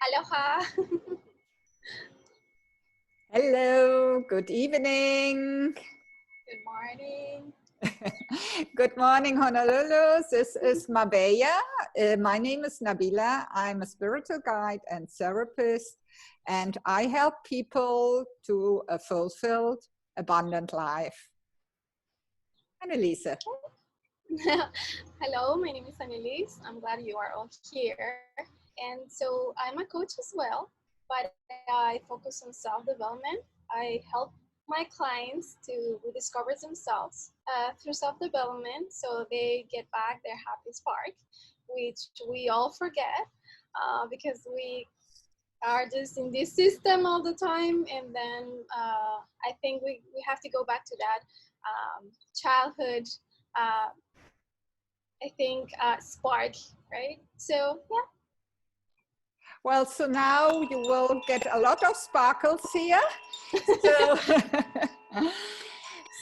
Aloha. Hello, good evening. Good morning. Good morning, Honolulu. This is Mabea. My name is Nabila. I'm a spiritual guide and therapist, and I help people to a fulfilled, abundant life. Annelise. Hello, my name is Annelise. I'm glad you are all here. And so I'm a coach as well, but I focus on self-development. I help my clients to rediscover themselves through self-development so they get back their happy spark, which we all forget because we are just in this system all the time. And then I think we have to go back to that childhood spark, right? So yeah. Well, so now you will get a lot of sparkles here. So,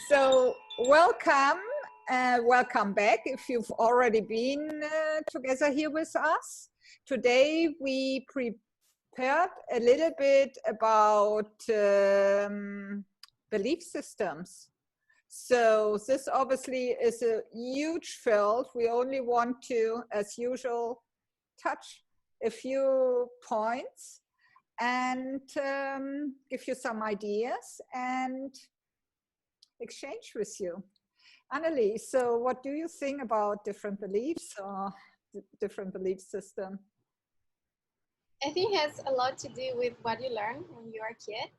so welcome, welcome back if you've already been together here with us. Today we prepared a little bit about belief systems. So this obviously is a huge field. We only want to, as usual, touch a few points and give you some ideas and exchange with you. Annelise, so what do you think about different beliefs or different belief system? I think it has a lot to do with what you learn when you're a kid.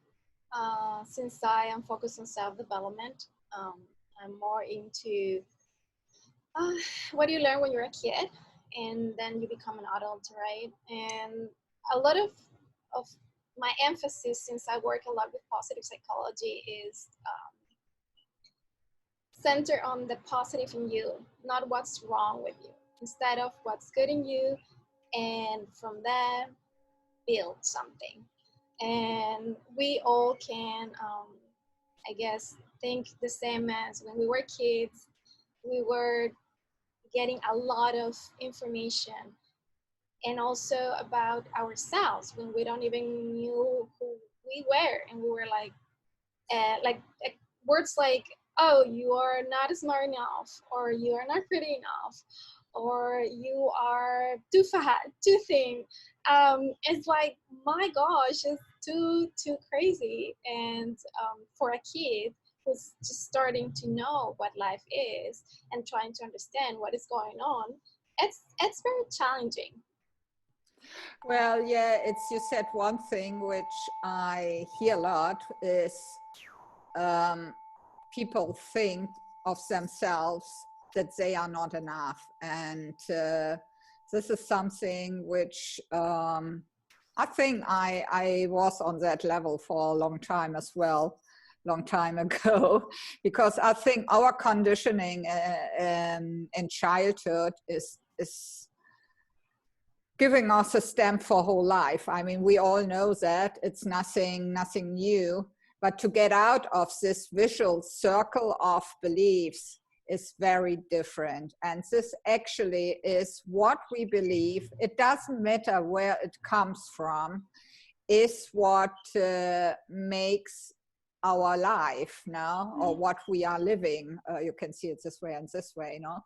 Since I am focused on self-development, I'm more into what do you learn when you're a kid, and then you become an adult, right? And a lot of my emphasis, since I work a lot with positive psychology, is center on the positive in you, not what's wrong with you, instead of what's good in you, and from there build something. And we all can, I guess, think the same as when we were kids. We were getting a lot of information, and also about ourselves when we don't even knew who we were, and we were like words like, oh, you are not smart enough, or you are not pretty enough, or you are too fat, too thin. It's like, my gosh, it's too crazy. And for a kid who's just starting to know what life is and trying to understand what is going on, it's very challenging. Well, yeah, it's, you said one thing which I hear a lot is people think of themselves that they are not enough. And this is something which I think I was on that level for a long time as well, long time ago, because I think our conditioning in childhood is giving us a stamp for whole life. I mean, we all know that it's nothing new, but to get out of this visual circle of beliefs is very different. And this actually is what we believe. It doesn't matter where it comes from, is what makes our life now, or what we are living. You can see it this way and this way, you know.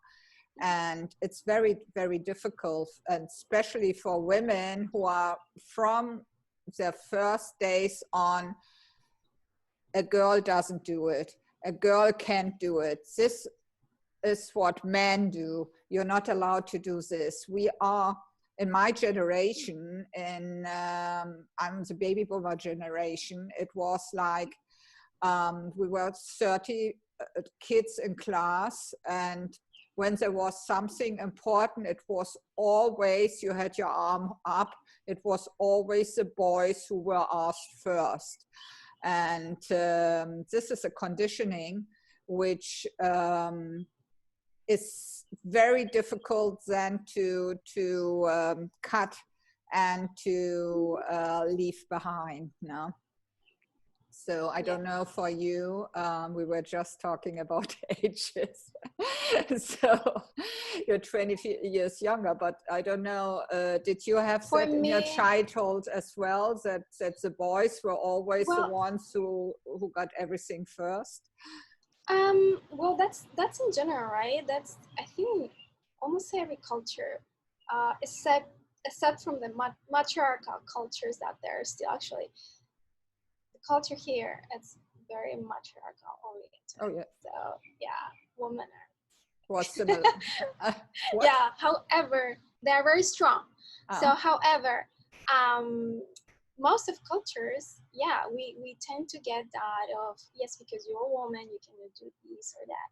And it's very, very difficult, and especially for women who are from their first days on, a girl doesn't do it, a girl can't do it, this is what men do, you're not allowed to do this. We are, in my generation, and I'm the baby boomer generation, it was like we were 30 kids in class, and when there was something important, it was always, you had your arm up, it was always the boys who were asked first. And this is a conditioning which is very difficult then to cut and to leave behind. No? So I don't know for you, we were just talking about ages. So you're 20 years younger, but I don't know, did you have For that in your me, childhood as well, that the boys were always the well, ones who got everything first? well, that's in general, right? That's, I think, almost every culture, except from the matriarchal cultures that there are still actually. The culture here, it's very matriarchal oriented. Oh, yeah. So yeah, women are. Was similar. What? Yeah. However, they're very strong. So, however, most of cultures, yeah, we tend to get that of, yes, because you're a woman, you can do this or that.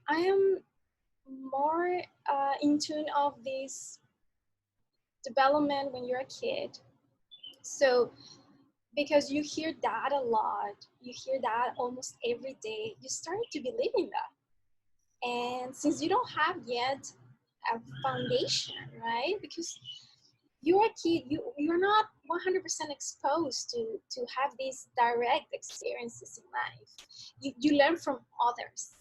I am more in tune of this development when you're a kid. So because you hear that a lot, you hear that almost every day, you start to believe in that. And since you don't have yet a foundation, right? Because you're a kid, you're not 100% exposed to have these direct experiences in life. You learn from others.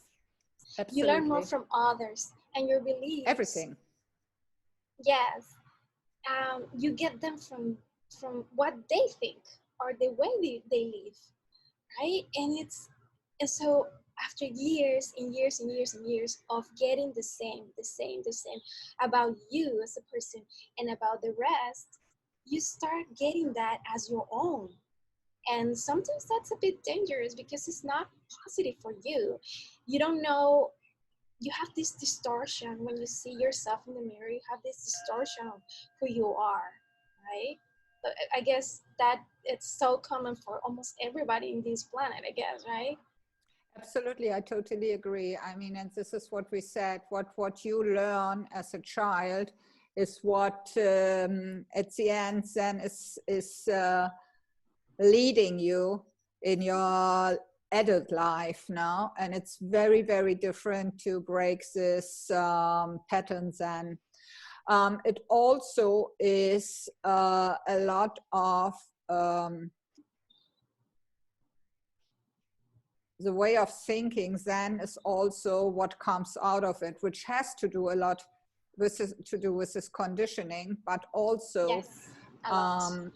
Absolutely. You learn more from others and your beliefs. Everything. Yes. You get them from what they think or the way they live, right? And so after years and years and years and years of getting the same about you as a person and about the rest, you start getting that as your own. And sometimes that's a bit dangerous because it's not positive for you. You don't know, you have this distortion when you see yourself in the mirror. You have this distortion of who you are, right? But I guess that it's so common for almost everybody in this planet, I guess, right? Absolutely, I totally agree. I mean, and this is what we said, what you learn as a child is what at the end then is leading you in your adult life now. And it's very, very different to break this patterns. And it also is a lot of the way of thinking then is also what comes out of it, which has to do a lot with this, to do with this conditioning, but also Yes,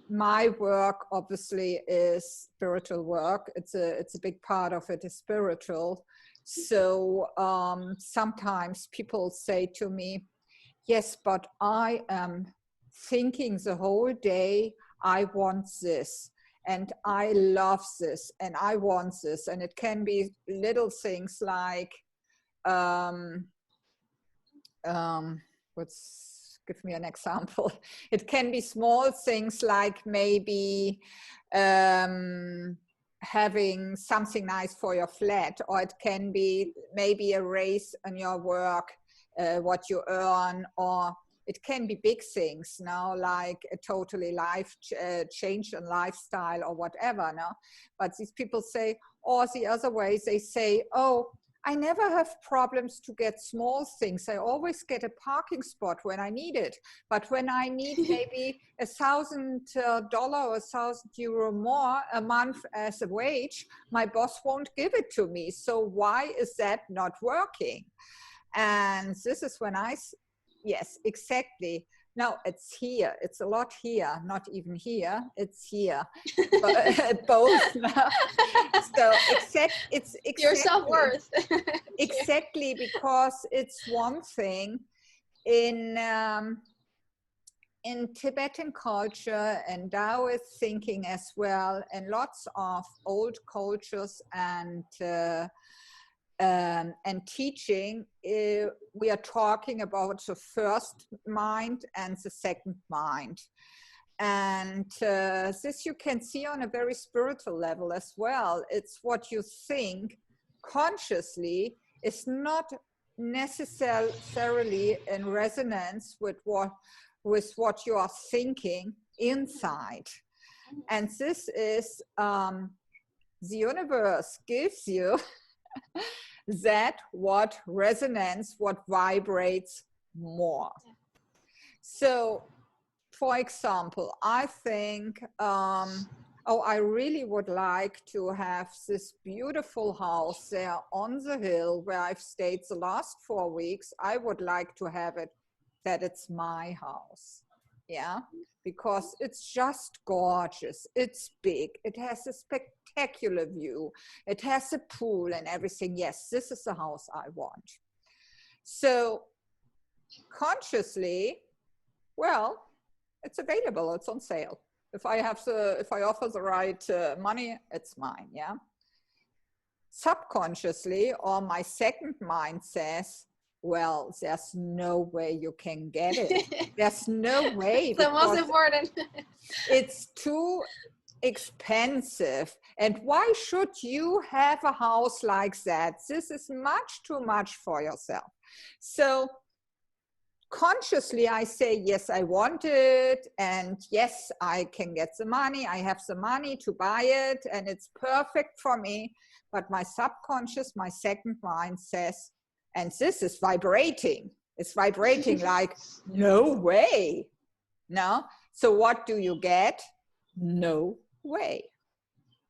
my work obviously is spiritual work. It's a big part of it is spiritual. So sometimes people say to me, yes, but I am thinking the whole day, I want this. And I love this and I want this. And it can be little things like, give me an example. It can be small things like maybe having something nice for your flat, or it can be maybe a raise in your work, what you earn, or it can be big things now, like a totally life change in lifestyle or whatever. No, but these people say, or the other way, they say, oh, I never have problems to get small things. I always get a parking spot when I need it. But when I need maybe $1,000 or €1,000 more a month as a wage, my boss won't give it to me. So why is that not working? And this is when yes, exactly. No, it's here. It's a lot here, not even here. It's here. Both. So it's exactly your self-worth. exactly, because it's one thing in Tibetan culture and Taoist thinking as well, and lots of old cultures and teaching, we are talking about the first mind and the second mind. And this you can see on a very spiritual level as well. It's what you think consciously is not necessarily in resonance with what you are thinking inside. And this is the universe gives you that what resonates, what vibrates more. So, for example, I think, oh, I really would like to have this beautiful house there on the hill where I've stayed the last 4 weeks. I would like to have it that it's my house. Yeah, because it's just gorgeous. It's big. It has a spectacular view. It has a pool and everything. Yes, this is the house I want. So consciously, well, it's available. It's on sale. If I offer the right money, it's mine. Yeah. Subconsciously, or my second mind says, well, there's no way you can get it. There's no way. The most important. It's too expensive. And why should you have a house like that? This is much too much for yourself. So consciously I say, yes, I want it, and yes, I can get the money. I have the money to buy it, and it's perfect for me. But my subconscious, my second mind says, and this is vibrating. It's vibrating like, no way. No. So what do you get? No way.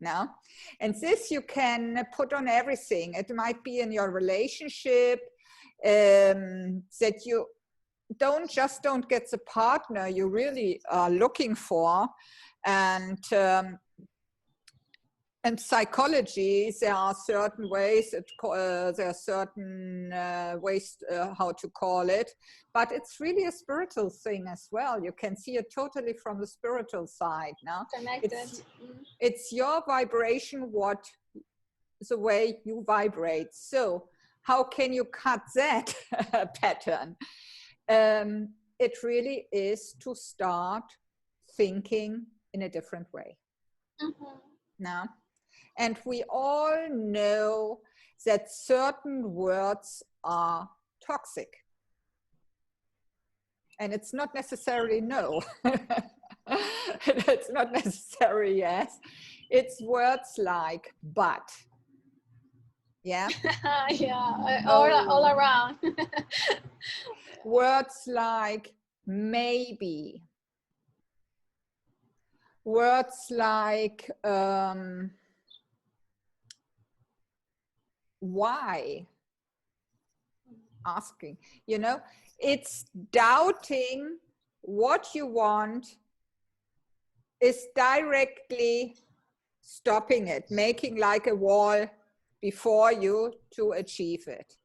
No. And this you can put on everything. It might be in your relationship, that you don't get the partner you really are looking for. And in psychology, there are certain ways, there are certain ways how to call it, but it's really a spiritual thing as well. You can see it totally from the spiritual side. Now, it's your vibration, the way you vibrate. So how can you cut that pattern? It really is to start thinking in a different way. Now, and we all know that certain words are toxic. And it's not necessarily no. It's not necessarily yes. It's words like but. Yeah. Yeah, all around. Words like maybe. Words like why? Asking. You know, it's doubting what you want is directly stopping it, making like a wall before you to achieve it.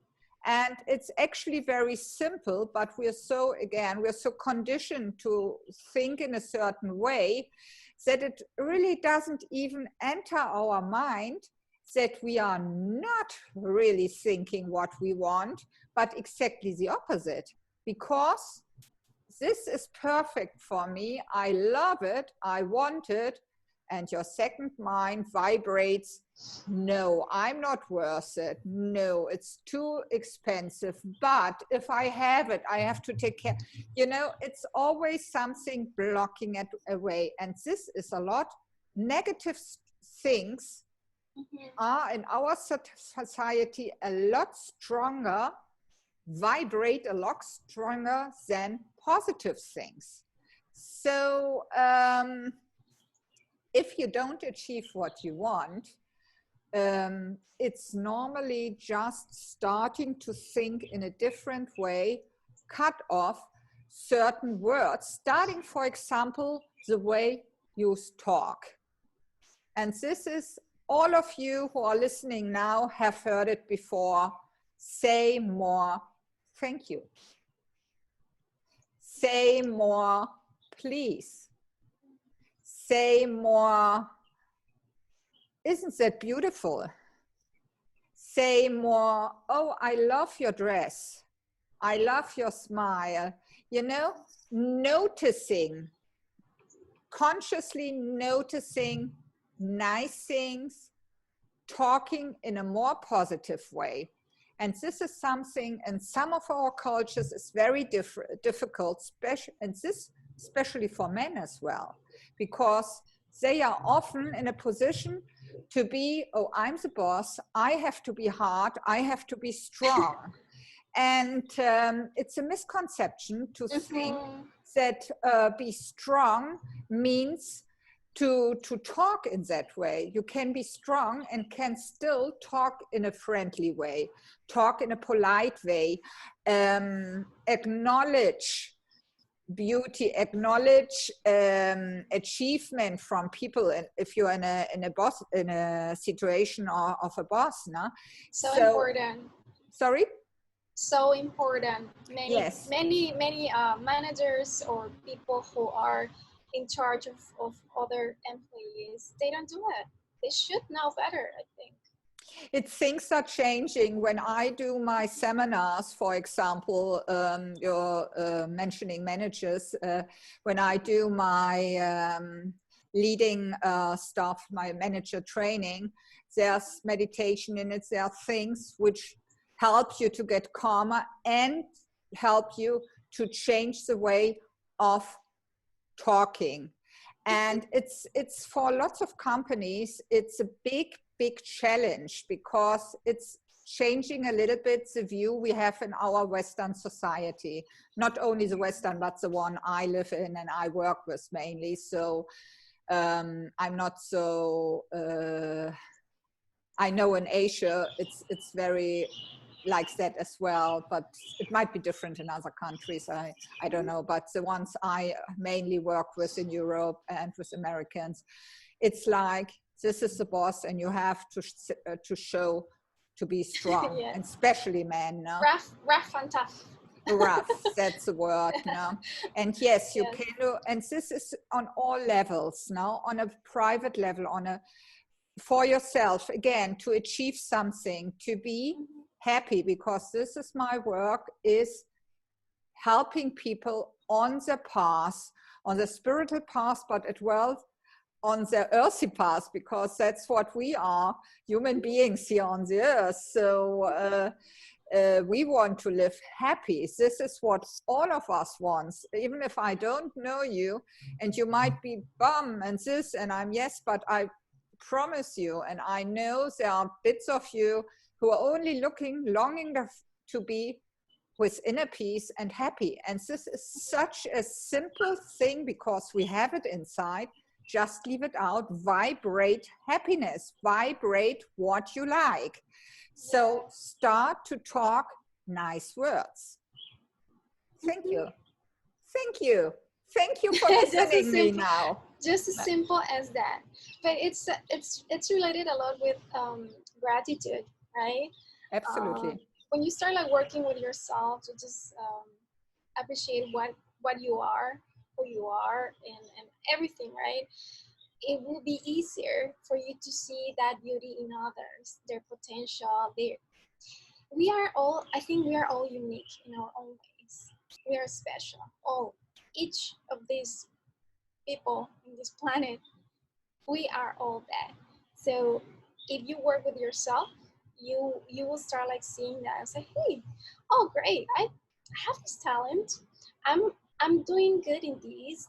And it's actually very simple, but we're so conditioned to think in a certain way that it really doesn't even enter our mind that we are not really thinking what we want, but exactly the opposite. Because this is perfect for me, I love it, I want it, and your second mind vibrates, no, I'm not worth it. No, it's too expensive. But if I have it, I have to take care. You know, it's always something blocking it away. And this is a lot. Negative things are in our society a lot stronger, vibrate a lot stronger than positive things. So, if you don't achieve what you want, it's normally just starting to think in a different way, cut off certain words, starting, for example, the way you talk. And this is, all of you who are listening now have heard it before. Say more, thank you. Say more, please. Say more, isn't that beautiful? Say more, oh, I love your dress. I love your smile. You know, noticing, consciously noticing nice things, talking in a more positive way. And this is something in some of our cultures is very difficult, and this especially for men as well, because they are often in a position to be, oh, I'm the boss, I have to be hard, I have to be strong. And it's a misconception to think that be strong means to talk in that way. You can be strong and can still talk in a friendly way, talk in a polite way, acknowledge beauty, acknowledge achievement from people. And if you're in a situation of a boss, no? So important. Sorry. So important. Yes. Many managers or people who are in charge of other employees, they don't do it. They should know better, I think. Things are changing. When I do my seminars, for example, you're mentioning managers, when I do my leading staff, my manager training, there's meditation in it. There are things which help you to get calmer and help you to change the way of talking. And it's for lots of companies, it's a big challenge, because it's changing a little bit the view we have in our Western society, not only the Western, but the one I live in and I work with mainly. So I'm not so, I know in Asia, it's very like that as well, but it might be different in other countries. I don't know, but the ones I mainly work with in Europe and with Americans, it's like, this is the boss and you have to show to be strong. Yeah. And especially men. No? Rough and tough. Rough, that's the word. No? And yes, you can do, and this is on all levels now, on a private level, for yourself, again, to achieve something, to be happy, because this is my work, is helping people on the path, on the spiritual path, but as well on the earthy path, because that's what we are, human beings here on the earth. So we want to live happy. This is what all of us want. Even if I don't know you, and you might be bum and this, and I'm yes, but I promise you, and I know there are bits of you who are only longing to be with inner peace and happy. And this is such a simple thing, because we have it inside. Just leave it out. Vibrate happiness. Vibrate what you like. So start to talk nice words. Thank you. Thank you. Thank you for listening to me now. Just as simple as that. But it's related a lot with gratitude, right? Absolutely. When you start like working with yourself to just appreciate what you are, who you are, and everything, right? It will be easier for you to see that beauty in others, their potential. I think we are all unique in our own ways. We are special. Each of these people in this planet, we are all that. So if you work with yourself, you will start like seeing that and say, hey, oh great, I have this talent. I'm doing good in these.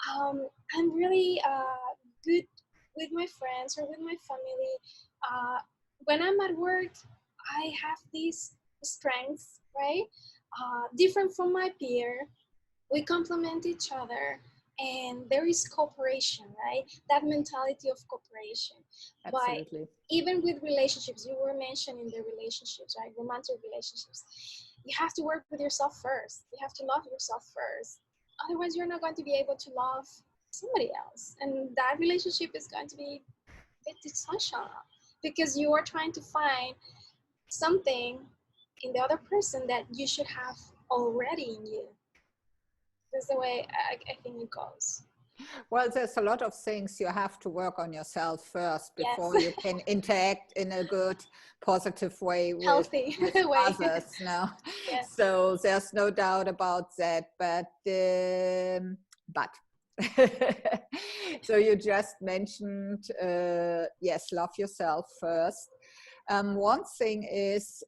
I'm really good with my friends or with my family. When I'm at work, I have these strengths, right? Different from my peer. We complement each other, and there is cooperation, right? That mentality of cooperation. Absolutely. But even with relationships, you were mentioning the relationships, right? Romantic relationships. You have to work with yourself first. You have to love yourself first. Otherwise, you're not going to be able to love somebody else. And that relationship is going to be a bit dysfunctional, because you are trying to find something in the other person that you should have already in you. That's the way I think it goes. Well, there's a lot of things you have to work on yourself first before you can interact in a good, positive way with others. No? Yes. So there's no doubt about that. But so you just mentioned, yes, love yourself first. One thing is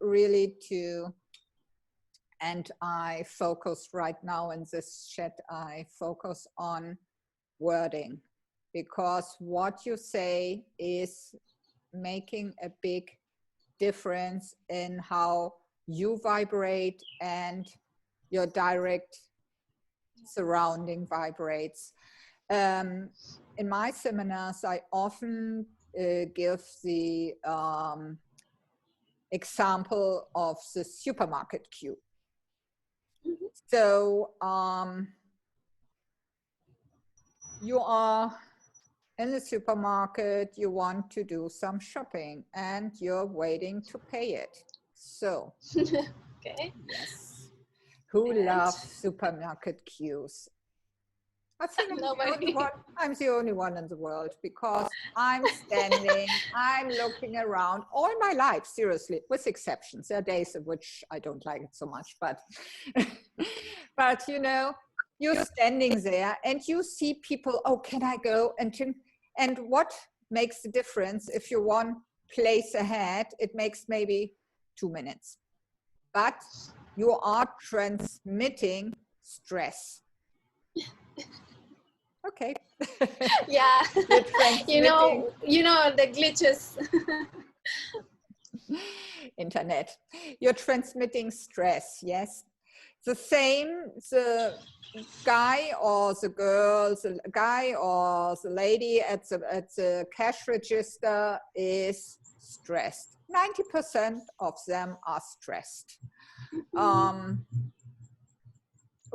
really and I focus right now in this chat, I focus on wording, because what you say is making a big difference in how you vibrate and your direct surrounding vibrates. In my seminars, I often give the example of the supermarket queue. So you are in the supermarket, you want to do some shopping and you're waiting to pay it. So, okay. Yes. Who loves supermarket queues? I think I'm the only one in the world, because I'm standing, I'm looking around all my life, seriously, with exceptions. There are days in which I don't like it so much, but, but you know, you're standing there and you see people, oh, can I go? And what makes the difference? If you're one place ahead, it makes maybe 2 minutes, but you are transmitting stress. Okay. Yeah. you know the glitches. Internet. You're transmitting stress. Yes. The same. The guy or the girl, the guy or the lady at the cash register is stressed. 90% of them are stressed.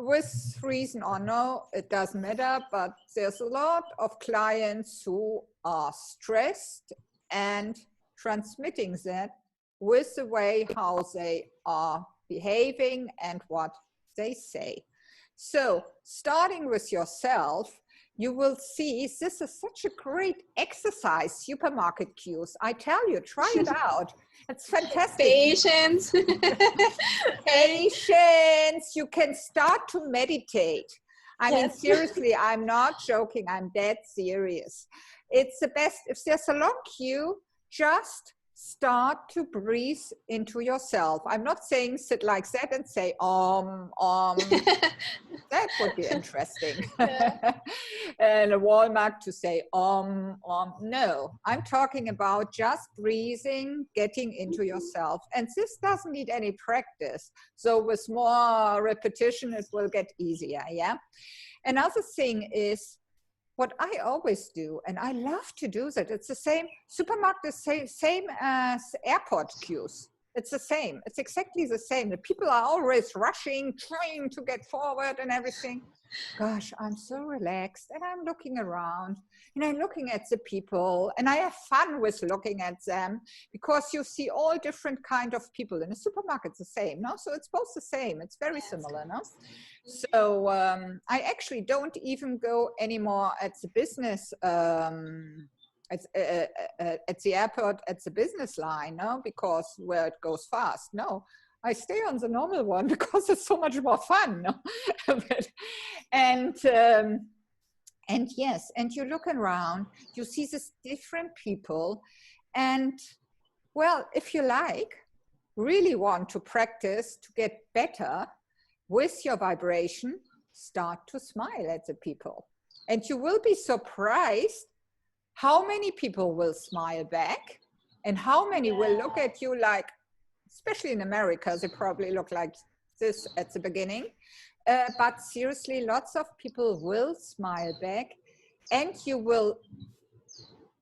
With reason or no, it doesn't matter, but there's a lot of clients who are stressed and transmitting that with the way how they are behaving and what they say. So starting with yourself, you will see this is such a great exercise, supermarket queues. I tell you, try it out. It's fantastic. Patience. Patience. You can start to meditate. I mean, seriously, I'm not joking. I'm dead serious. It's the best. If there's a long queue, just start to breathe into yourself. I'm not saying sit like that and say, that would be interesting. And a Walmart to say, no, I'm talking about just breathing, getting into yourself. And this doesn't need any practice. So with more repetition, it will get easier, yeah? Another thing is, what I always do, and I love to do that, it's the same, supermarket, the same as airport queues. It's the same, it's exactly the same. The people are always rushing, trying to get forward and everything. Gosh, I'm so relaxed and I'm looking around and I'm looking at the people and I have fun with looking at them, because you see all different kind of people. In a supermarket, the same, no? So it's both the same, it's very similar, no? So I actually don't even go anymore at the business, at the airport, at the business line, no? Because where it goes fast, no. I stay on the normal one because it's so much more fun, no? And yes, and you look around, you see these different people, and well, if you like, really want to practice to get better with your vibration, start to smile at the people. And you will be surprised how many people will smile back and how many will look at you like, especially in America, they probably look like this at the beginning. But seriously, lots of people will smile back, and you will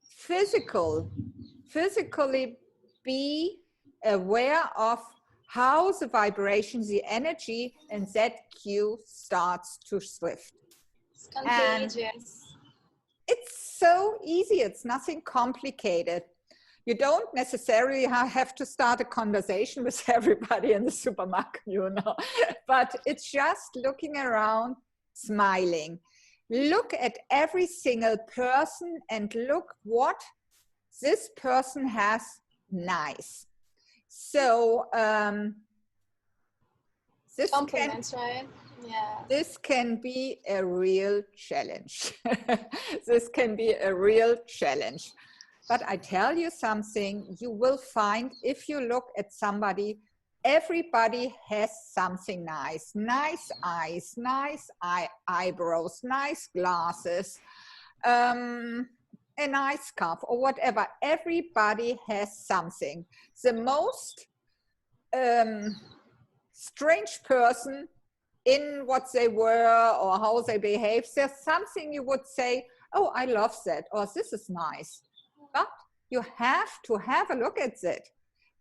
physically be aware of how the vibration, the energy in that queue starts to shift. It's contagious. And it's so easy. It's nothing complicated. You don't necessarily have to start a conversation with everybody in the supermarket, you know, but it's just looking around, smiling. Look at every single person and look what this person has nice. So this compliments, right? Yeah. This can be a real challenge. This can be a real challenge. But I tell you something, you will find if you look at somebody, everybody has something nice. Nice eyes, nice eyebrows, nice glasses, a nice scarf or whatever. Everybody has something. The most strange person in what they were or how they behave, there's something you would say, oh, I love that, or this is nice. But you have to have a look at it.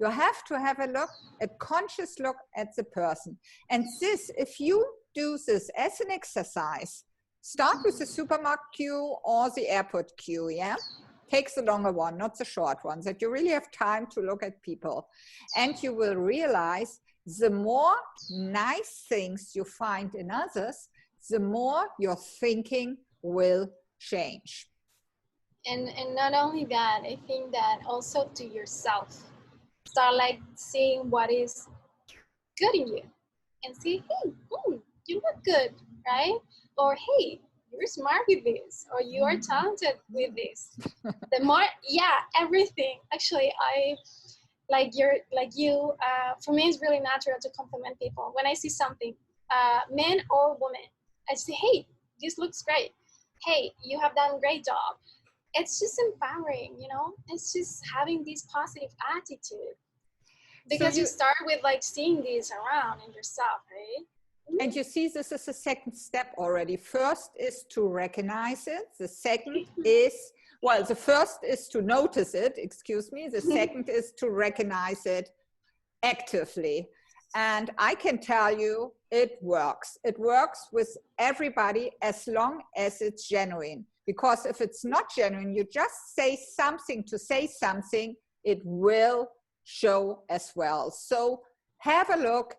You have to have a look, a conscious look at the person. And this, if you do this as an exercise, start with the supermarket queue or the airport queue, yeah? Take the longer one, not the short one, that you really have time to look at people. And you will realize the more nice things you find in others, the more your thinking will change. And not only that, I think that also to yourself, start like seeing what is good in you and see, hey, you look good, right? Or hey, you're smart with this, or you are talented with this. The more, yeah, everything. Actually, I like you. For me, it's really natural to compliment people when I see something, men or women. I say, hey, this looks great. Hey, you have done a great job. It's just empowering, you know. It's just having this positive attitude, because so you start with like seeing these around in yourself, right? And you see, this is the second step already. First is to recognize it. The second is, well, the first is to notice it, excuse me. The second is to recognize it actively. And I can tell you, it works. It works with everybody as long as it's genuine. Because if it's not genuine, you just say something to say something, it will show as well. So have a look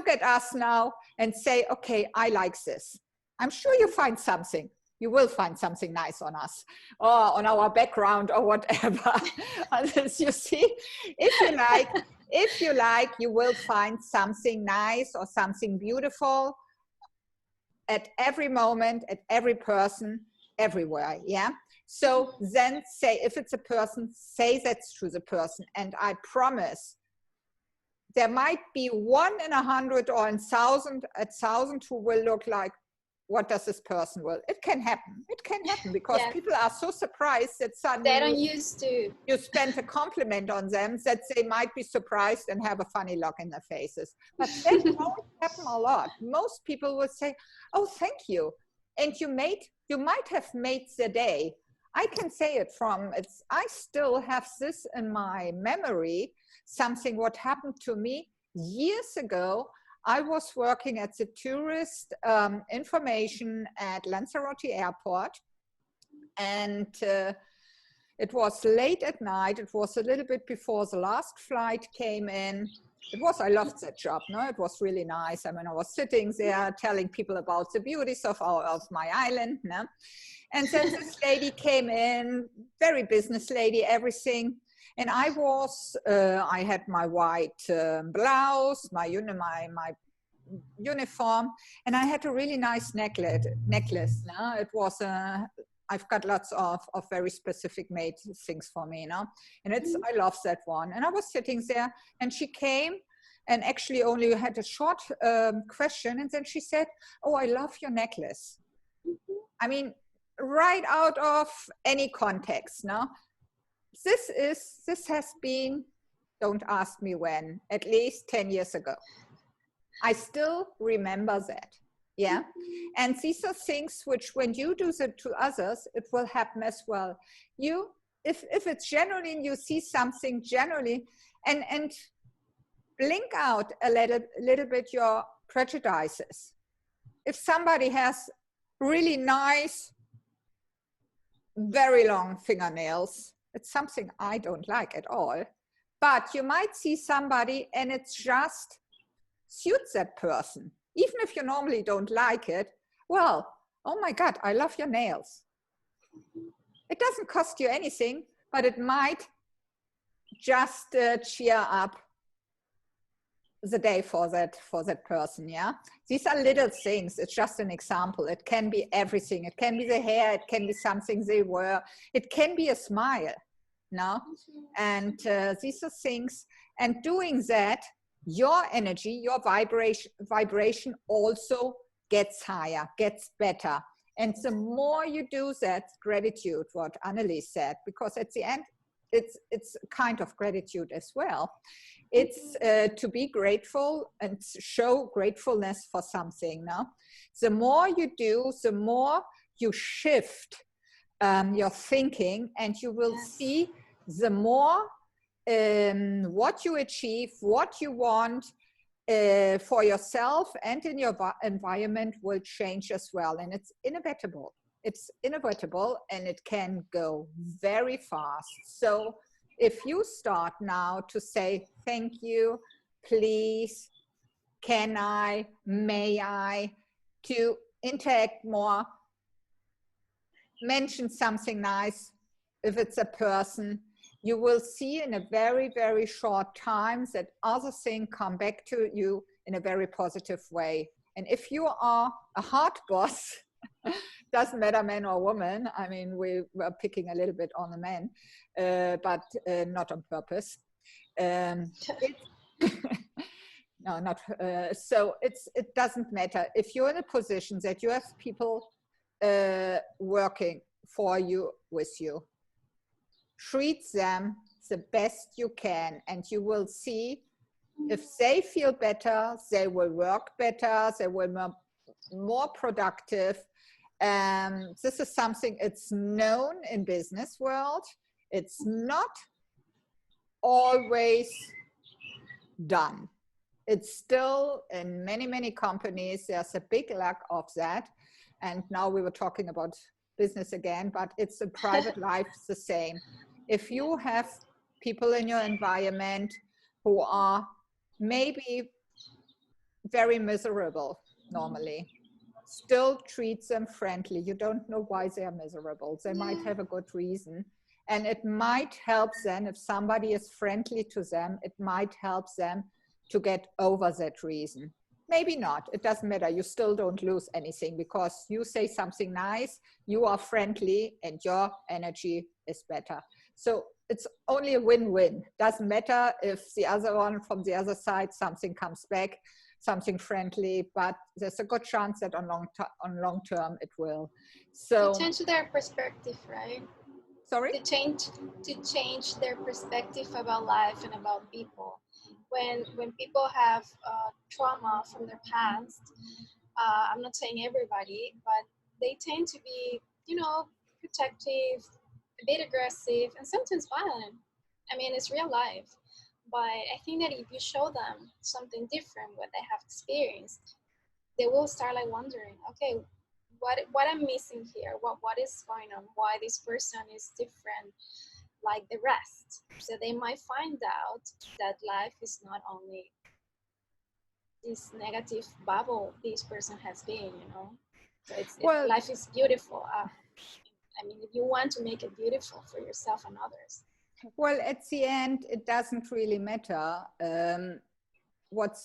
at us now and say, okay, I like this. I'm sure you find something. You will find something nice on us or on our background or whatever. You see, if you like, you will find something nice or something beautiful at every moment, at every person, everywhere, yeah? So then say, if it's a person, say that to the person. And I promise, there might be 1 in 100 or in 1,000 who will look like, what does this person will? It can happen. It can happen because people are so surprised that suddenly they don't used to. You spent a compliment on them that they might be surprised and have a funny look in their faces. But that won't happen a lot. Most people will say, oh, thank you. And you might have made the day. I can say it I still have this in my memory, something what happened to me years ago. I was working at the tourist information at Lanzarote Airport, and it was late at night. It was a little bit before the last flight came in. I loved that job, no? It was really nice. I mean, I was sitting there telling people about the beauties of my island, no? And then this lady came in, very business lady, everything. And I had my white blouse, my uniform, and I had a really nice necklace. No? It was I've got lots of very specific made things for me, you know, and I love that one. And I was sitting there, and she came, and actually only had a short question, and then she said, "Oh, I love your necklace." I mean, right out of any context, no? This has been, don't ask me when, at least 10 years ago. I still remember that, yeah? And these are things which, when you do that to others, it will happen as well. If it's genuine, you see something genuinely, and blink out a little bit your prejudices. If somebody has really nice, very long fingernails, it's something I don't like at all. But you might see somebody and it's just suits that person. Even if you normally don't like it, well, oh my God, I love your nails. It doesn't cost you anything, but it might just cheer up the day for that person, yeah? These are little things. It's just an example. It can be everything. It can be the hair. It can be something they wear. It can be a smile, no? And these are things. And doing that, your energy, your vibration also gets higher, gets better. And the more you do that, gratitude, what Annelise said, because at the end, it's kind of gratitude as well. It's to be grateful and show gratefulness for something. Now, the more you do, the more you shift your thinking, and you will see the more what you achieve, what you want for yourself and in your environment will change as well. And it's inevitable. It's inevitable, and it can go very fast. So if you start now to say, thank you, please, can I, may I, to interact more, mention something nice, if it's a person, you will see in a very, very short time that other things come back to you in a very positive way. And if you are a hard boss, doesn't matter man or woman, I mean, we were picking a little bit on the men, but not on purpose. No, not, so it doesn't matter. If you're in a position that you have people working for you, with you, treat them the best you can, and you will see if they feel better, they will work better, they will be more productive. This is something, it's known in business world. It's not always done. It's still in many, many companies, there's a big lack of that. And now we were talking about business again, but it's in private life the same. If you have people in your environment who are maybe very miserable normally, still treat them friendly. You don't know why they are miserable. They might have a good reason. And it might help them, if somebody is friendly to them, it might help them to get over that reason. Maybe not, it doesn't matter. You still don't lose anything because you say something nice, you are friendly, and your energy is better. So it's only a win-win. Doesn't matter if the other one from the other side, something comes back, something friendly, but there's a good chance that on long term it will. So to change their perspective, right? Sorry? To change their perspective about life and about people. When people have trauma from their past, I'm not saying everybody, but they tend to be, protective, a bit aggressive, and sometimes violent. I mean, it's real life. But I think that if you show them something different, what they have experienced, they will start like wondering, okay, what I'm missing here? What is going on? Why this person is different like the rest? So they might find out that life is not only this negative bubble this person has been, So life is beautiful. I mean, if you want to make it beautiful for yourself and others. Well, at the end, it doesn't really matter. What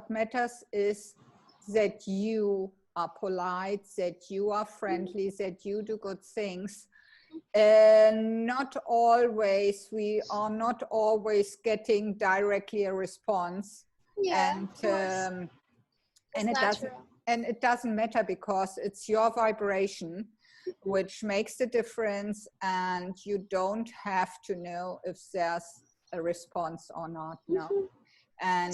matters is that you are polite, that you are friendly, that you do good things. Not always, we are not always getting directly a response. Yeah, and it doesn't matter because it's your vibration which makes the difference, and you don't have to know if there's a response or not. No. And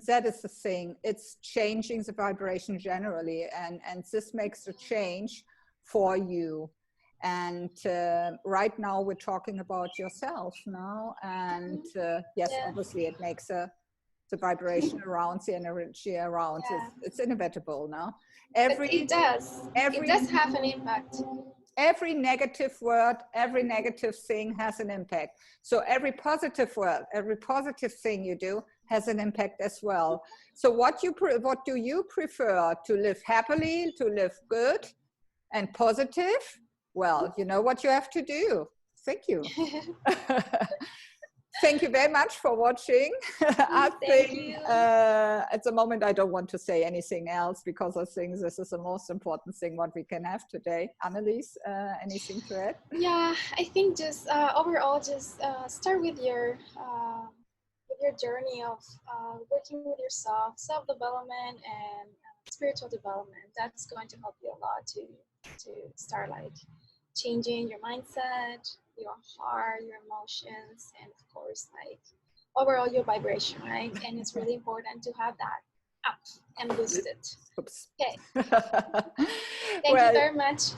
that is the thing. It's changing the vibration generally, and this makes a change for you. And right now we're talking about yourself now, and yes, obviously it makes the vibration around, the energy around. It's inevitable now. It does have an impact. Every negative word, every negative thing has an impact. So every positive word, every positive thing you do has an impact as well. So what do you prefer? To live happily, to live good and positive? Well, you know what you have to do. Thank you. Thank you very much for watching. I think at the moment I don't want to say anything else because I think this is the most important thing what we can have today. Annelise, anything to add? Yeah, I think just overall, just start with your journey of working with yourself, self-development, and spiritual development. That's going to help you a lot to start like changing your mindset, your heart, your emotions, and of course, like overall your vibration, right? And it's really important to have that up and boosted. Oops. Okay. Thank you very much.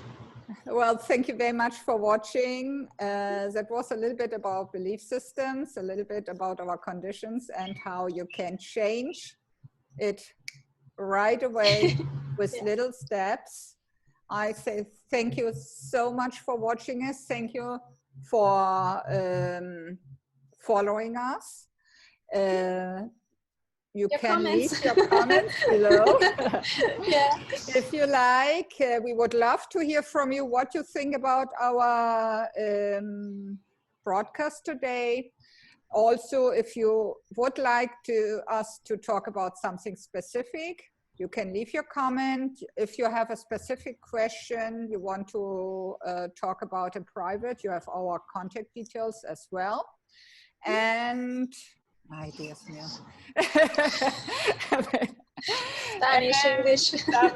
Well, thank you very much for watching. That was a little bit about belief systems, a little bit about our conditions and how you can change it right away with little steps. I say thank you so much for watching us. Thank you for following us. You can leave your comments below. If you like, we would love to hear from you what you think about our broadcast today. Also, if you would like us to talk about something specific, you can leave your comment. If you have a specific question you want to talk about in private, you have our contact details as well. And ideas, Spanish, English. Some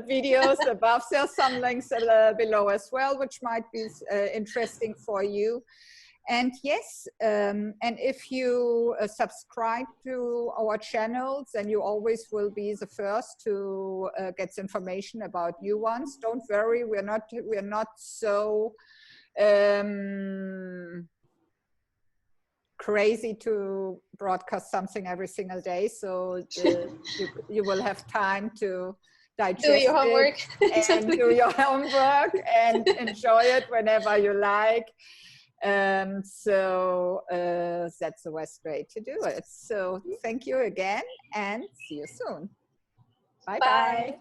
videos above. There's some links below as well, which might be interesting for you. And yes, and if you subscribe to our channels, then you always will be the first to get information about new ones. Don't worry, we're not so crazy to broadcast something every single day, so you will have time to digest do your homework and do your homework and enjoy it whenever you like. So that's the best way to do it. So thank you again and see you soon. Bye-bye.